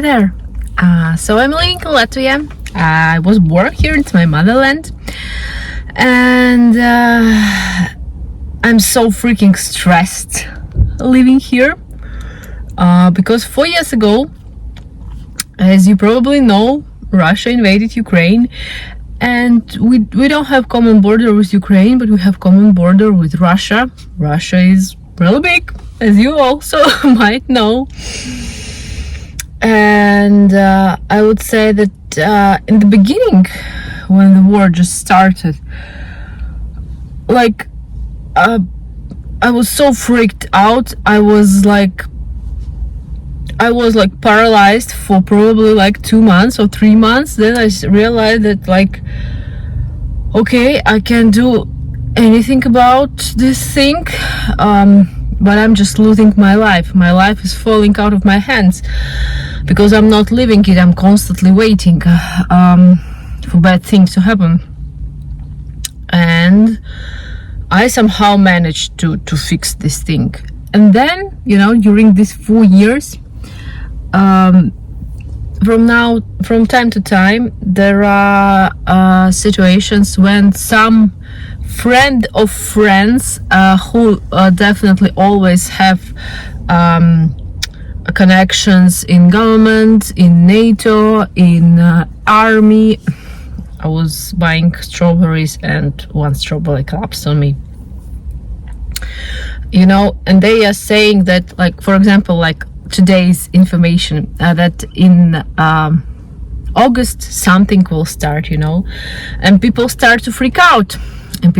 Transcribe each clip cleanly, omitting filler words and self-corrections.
There. So I'm living in Latvia. I was born here, it's my motherland. And I'm so freaking stressed living here. Because 4 years ago, as you probably know, Russia invaded Ukraine. And we don't have common border with Ukraine, but we have common border with Russia. Russia is really big, as you also might know. And I would say that in the beginning, when the war just started, like I was so freaked out. I was like paralyzed for probably like 2 months or 3 months. Then I realized that, like, okay, I can't do anything about this thing, but I'm just losing my life. My life is falling out of my hands because I'm not living it. I'm constantly waiting for bad things to happen, and I somehow managed to fix this thing. And then, during these 4 years, from time to time, there are situations when some friend of friends who definitely always have connections in government, in NATO, in army. I was buying strawberries and one strawberry collapsed on me. And they are saying that, like, for example, like today's information, that in August something will start, and people start to freak out, and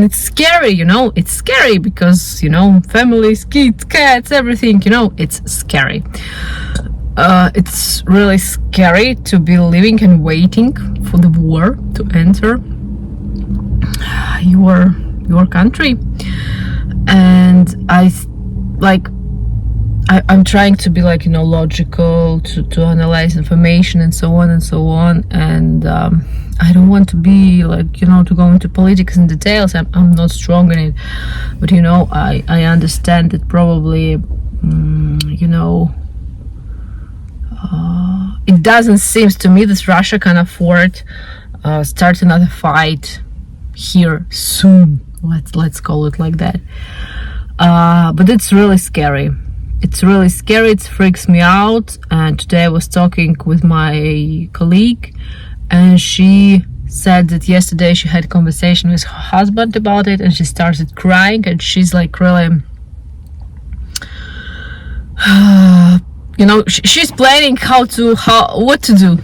it's scary, it's scary because, families, kids, cats, everything, it's scary. It's really scary to be living and waiting for the war to enter your country. And I'm trying to be logical, to analyze information and so on, and I don't want to be to go into politics and details. I'm not strong in it, but I understand that probably it doesn't seem to me that Russia can afford start another fight here soon. Let's call it like that. But it's really scary. It's really scary. It freaks me out. And today I was talking with my colleague, and she said that yesterday she had a conversation with her husband about it, and she started crying, and she's like really she's planning what to do.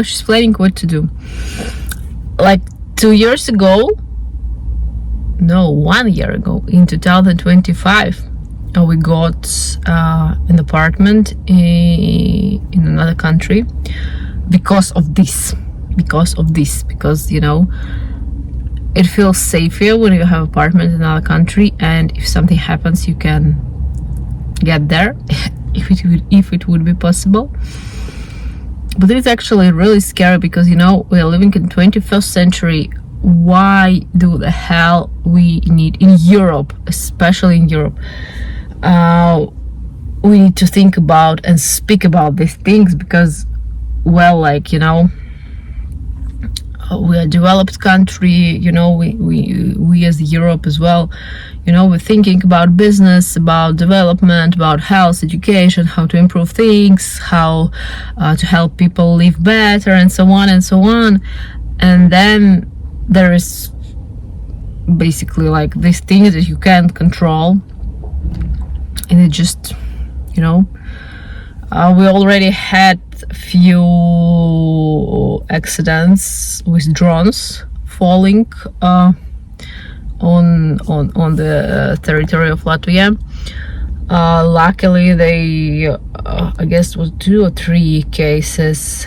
She's planning what to do. Like 2 years ago, no, 1 year ago, in 2025, we got an apartment in another country because of this, because it feels safer when you have an apartment in another country, and if something happens, you can get there if it would be possible. But it's actually really scary because we are living in 21st century. Why do the hell we need in Europe, especially in Europe, we need to think about and speak about these things? Because, well, we are a developed country, we as Europe as well, we're thinking about business, about development, about health, education, how to improve things, how to help people live better, and so on and so on. And then there is basically these things that you can't control, and it just, we already had a few accidents with drones falling on the territory of Latvia. Luckily, they I guess was 2 or 3 cases.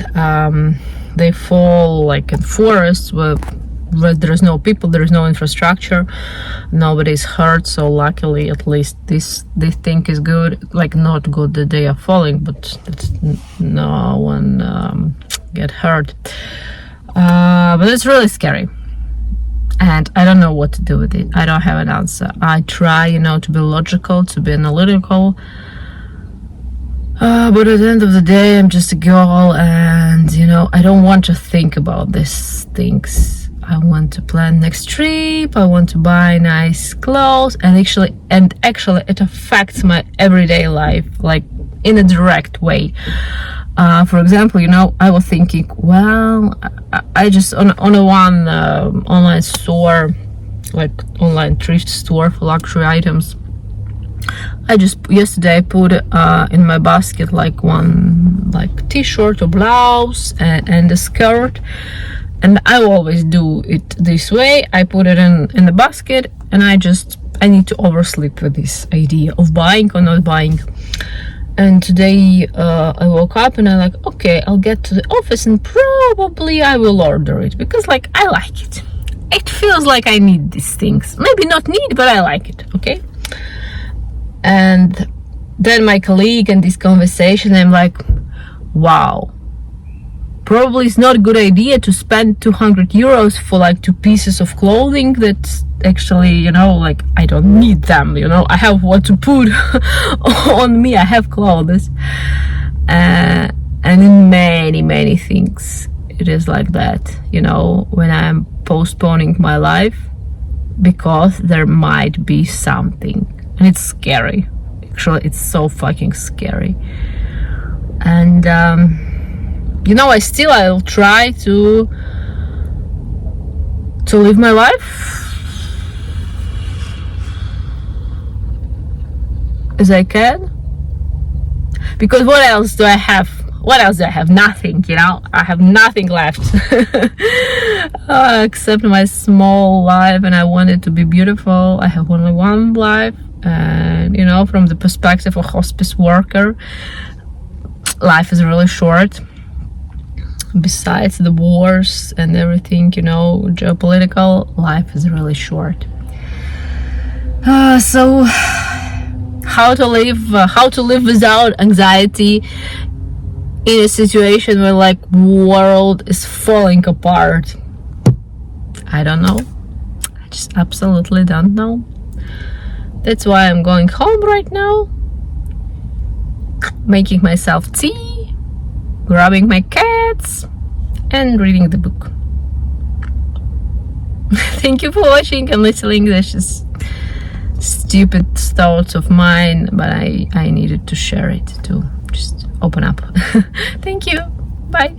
They fall in forests where there is no people, there is no infrastructure, nobody's hurt. So luckily, at least this thing is good. Not good that they are falling, but no one get hurt. But it's really scary, and I don't know what to do with it. I don't have an answer. I try, to be logical, to be analytical, But at the end of the day, I'm just a girl, and I don't want to think about these things. I want to plan next trip. I want to buy nice clothes, and actually, it affects my everyday life, like in a direct way. For example, I was thinking, well, I just on a one online store, like online thrift store for luxury items. I just yesterday put in my basket like one t-shirt or blouse and a skirt, and I always do it this way. I put it in the basket, and I need to oversleep with this idea of buying or not buying. And today I woke up and I'm like, okay, I'll get to the office and probably I will order it, because I like it. It feels like I need these things. Maybe not need, but I like it, okay? And then my colleague and this conversation, I'm like, wow, probably it's not a good idea to spend 200 euros for 2 pieces of clothing that actually, I don't need them, I have what to put on me. I have clothes. And in many things, it is like that, when I'm postponing my life because there might be something. And it's scary. Actually, it's so fucking scary. And I'll try to live my life as I can. Because what else do I have? Nothing, I have nothing left except my small life, and I want it to be beautiful. I have only one life. And from the perspective of a hospice worker, life is really short. Besides the wars and everything, geopolitical, life is really short. So how to live without anxiety in a situation where world is falling apart? I don't know. I just absolutely don't know. That's why I'm going home right now, making myself tea, grabbing my cats, and reading the book. Thank you for watching and listening. This is stupid thoughts of mine, but I needed to share it to just open up. Thank you. Bye.